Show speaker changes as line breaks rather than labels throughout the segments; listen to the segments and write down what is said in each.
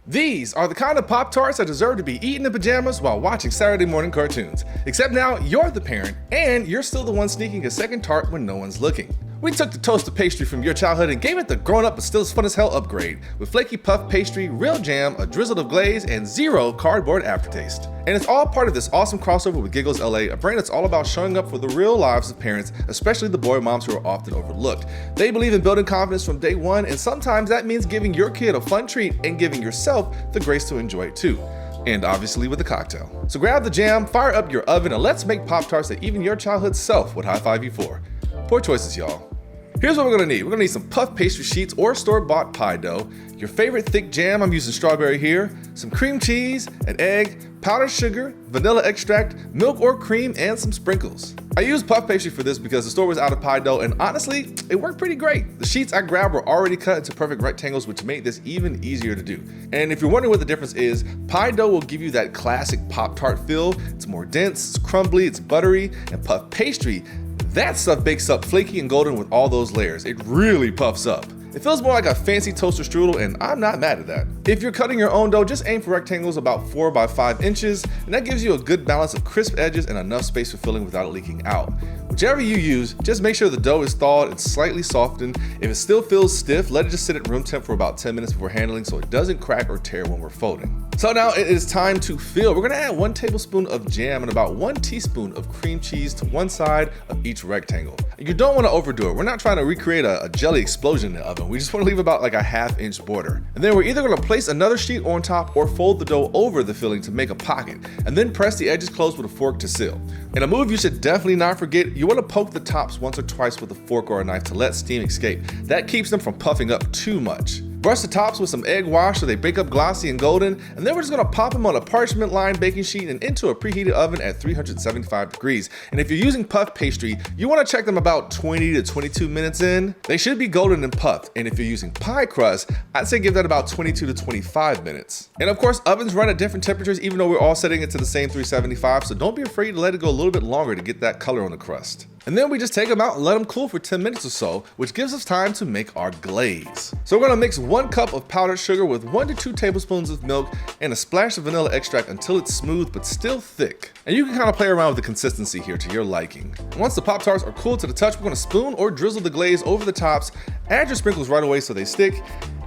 These are the kind of Pop-Tarts that deserve to be eaten in pajamas while watching Saturday morning cartoons. Except now you're the parent, and you're still the one sneaking a second tart when no one's looking. We took the toasted pastry from your childhood and gave it the grown-up but still as fun as hell upgrade, with flaky puff pastry, real jam, a drizzle of glaze, and zero cardboard aftertaste. And it's all part of this awesome crossover with Giggles LA, a brand that's all about showing up for the real lives of parents, especially the boy moms who are often overlooked. They believe in building confidence from day one, and sometimes that means giving your kid a fun treat and giving yourself the grace to enjoy it too. And obviously with a cocktail. So grab the jam, fire up your oven, and let's make Pop-Tarts that even your childhood self would high-five you for. Poor choices, y'all. Here's what we're gonna need. We're gonna need some puff pastry sheets or store-bought pie dough, your favorite thick jam, I'm using strawberry here, some cream cheese, an egg, powdered sugar, vanilla extract, milk or cream, and some sprinkles. I used puff pastry for this because the store was out of pie dough, and honestly, it worked pretty great. The sheets I grabbed were already cut into perfect rectangles, which made this even easier to do. And if you're wondering what the difference is, pie dough will give you that classic Pop-Tart feel. It's more dense, it's crumbly, it's buttery, and puff pastry, that stuff bakes up flaky and golden with all those layers. It really puffs up. It feels more like a fancy toaster strudel, and I'm not mad at that. If you're cutting your own dough, just aim for rectangles about 4 by 5 inches, and that gives you a good balance of crisp edges and enough space for filling without it leaking out. Whichever you use, just make sure the dough is thawed and slightly softened. If it still feels stiff, let it just sit at room temp for about 10 minutes before handling so it doesn't crack or tear when we're folding. So now it is time to fill. We're gonna add 1 tablespoon of jam and about 1 teaspoon of cream cheese to one side of each rectangle. You don't wanna overdo it. We're not trying to recreate a jelly explosion in the oven. We just wanna leave about like a 1/2 inch border. And then we're either gonna place another sheet on top or fold the dough over the filling to make a pocket, and then press the edges closed with a fork to seal. And a move you should definitely not forget, you wanna poke the tops once or twice with a fork or a knife to let steam escape. That keeps them from puffing up too much. Brush the tops with some egg wash so they bake up glossy and golden, and then we're just gonna pop them on a parchment-lined baking sheet and into a preheated oven at 375 degrees. And if you're using puff pastry, you wanna check them about 20 to 22 minutes in. They should be golden and puffed, and if you're using pie crust, I'd say give that about 22 to 25 minutes. And of course, ovens run at different temperatures even though we're all setting it to the same 375, so don't be afraid to let it go a little bit longer to get that color on the crust. And then we just take them out and let them cool for 10 minutes or so, which gives us time to make our glaze. So we're gonna mix 1 cup of powdered sugar with 1 to 2 tablespoons of milk and a splash of vanilla extract until it's smooth but still thick. And you can kind of play around with the consistency here to your liking. And once the Pop-Tarts are cool to the touch, we're gonna spoon or drizzle the glaze over the tops, add your sprinkles right away so they stick.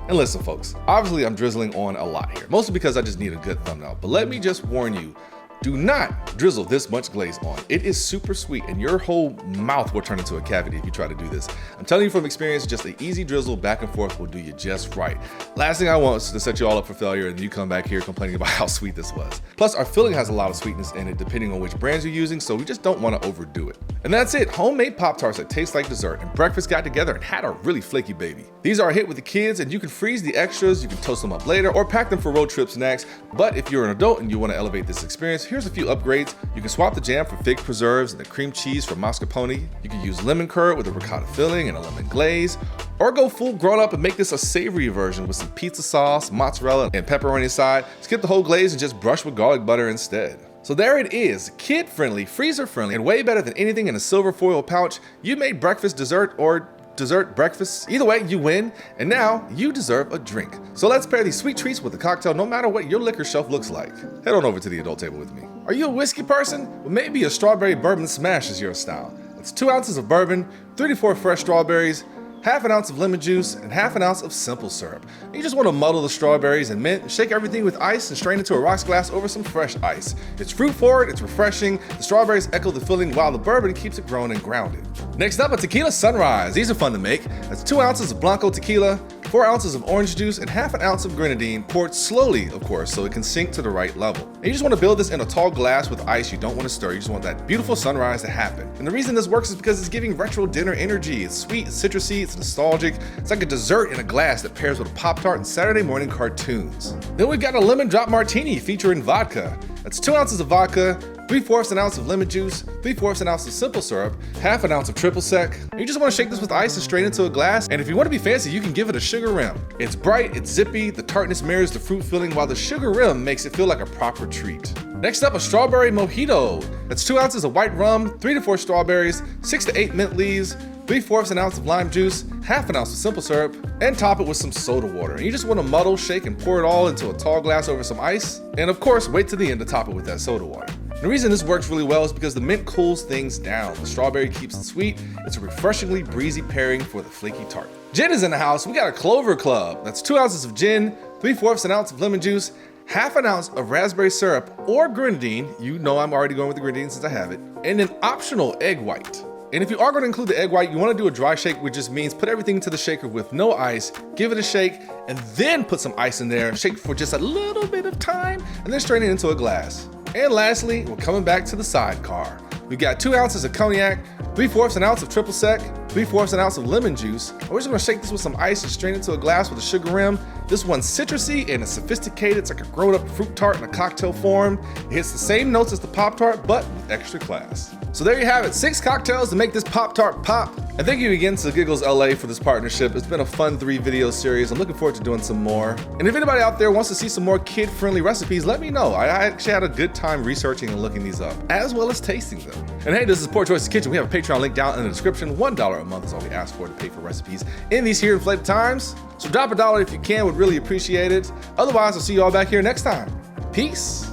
And listen folks, obviously I'm drizzling on a lot here, mostly because I just need a good thumbnail, but let me just warn you, do not drizzle this much glaze on. It is super sweet and your whole mouth will turn into a cavity if you try to do this. I'm telling you from experience, just an easy drizzle back and forth will do you just right. Last thing I want is to set you all up for failure and you come back here complaining about how sweet this was. Plus our filling has a lot of sweetness in it depending on which brands you're using, so we just don't want to overdo it. And that's it, homemade Pop-Tarts that taste like dessert, and breakfast got together and had a really flaky baby. These are a hit with the kids and you can freeze the extras, you can toast them up later or pack them for road trip snacks. But if you're an adult and you want to elevate this experience, here's a few upgrades. You can swap the jam for fig preserves and the cream cheese for mascarpone. You can use lemon curd with a ricotta filling and a lemon glaze, or go full grown up and make this a savory version with some pizza sauce, mozzarella, and pepperoni aside. Skip the whole glaze and just brush with garlic butter instead. So there it is, kid-friendly, freezer-friendly, and way better than anything in a silver foil pouch. You made breakfast dessert or dessert breakfast. Either way, you win, and now you deserve a drink. So let's pair these sweet treats with a cocktail no matter what your liquor shelf looks like. Head on over to the adult table with me. Are you a whiskey person? Well, maybe a strawberry bourbon smash is your style. That's 2 ounces of bourbon, 3 to 4 fresh strawberries, 1/2 ounce of lemon juice, and 1/2 ounce of simple syrup. You just want to muddle the strawberries and mint, shake everything with ice, and strain into a rocks glass over some fresh ice. It's fruit forward, it's refreshing, the strawberries echo the filling while the bourbon keeps it grown and grounded. Next up, a tequila sunrise. These are fun to make. That's 2 ounces of Blanco tequila, 4 ounces of orange juice, and 1/2 ounce of grenadine, poured slowly, of course, so it can sink to the right level. And you just want to build this in a tall glass with ice. You don't want to stir, you just want that beautiful sunrise to happen. And the reason this works is because it's giving retro dinner energy. It's sweet, it's citrusy, it's nostalgic. It's like a dessert in a glass that pairs with a Pop-Tart and Saturday morning cartoons. Then we've got a lemon drop martini featuring vodka. That's 2 ounces of vodka, 3/4 an ounce of lemon juice, 3/4 an ounce of simple syrup, 1/2 an ounce of triple sec. And you just want to shake this with ice and strain into a glass. And if you want to be fancy, you can give it a sugar rim. It's bright, it's zippy, the tartness mirrors the fruit filling, while the sugar rim makes it feel like a proper treat. Next up, a strawberry mojito. That's 2 ounces of white rum, 3 to 4 strawberries, 6 to 8 mint leaves, 3/4 ounce of lime juice, 1/2 ounce of simple syrup, and top it with some soda water. And you just want to muddle, shake, and pour it all into a tall glass over some ice. And of course, wait to the end to top it with that soda water. The reason this works really well is because the mint cools things down. The strawberry keeps it sweet. It's a refreshingly breezy pairing for the flaky tart. Gin is in the house. We got a Clover Club. That's 2 ounces of gin, 3/4 ounce of lemon juice, 1/2 ounce of raspberry syrup or grenadine. You know I'm already going with the grenadine since I have it. And an optional egg white. And if you are going to include the egg white, you want to do a dry shake, which just means put everything into the shaker with no ice, give it a shake, and then put some ice in there, shake for just a little bit of time, and then strain it into a glass. And lastly, we're coming back to the sidecar. We've got 2 ounces of cognac, 3/4 ounce of triple sec, 3/4 ounce of lemon juice. And we're just gonna shake this with some ice and strain it into a glass with a sugar rim. This one's citrusy and it's sophisticated. It's like a grown-up fruit tart in a cocktail form. It hits the same notes as the Pop-Tart, but with extra class. So there you have it, 6 cocktails to make this Pop-Tart pop. And thank you again to Giggles LA for this partnership. It's been a fun 3-video series. I'm looking forward to doing some more. And if anybody out there wants to see some more kid-friendly recipes, let me know. I actually had a good time researching and looking these up, as well as tasting them. And hey, this is Poor Choices Kitchen. We have a Patreon link down in the description. $1 a month is all we ask for to pay for recipes in these here inflated times. So drop $1 if you can, would really appreciate it. Otherwise, I'll see you all back here next time. Peace.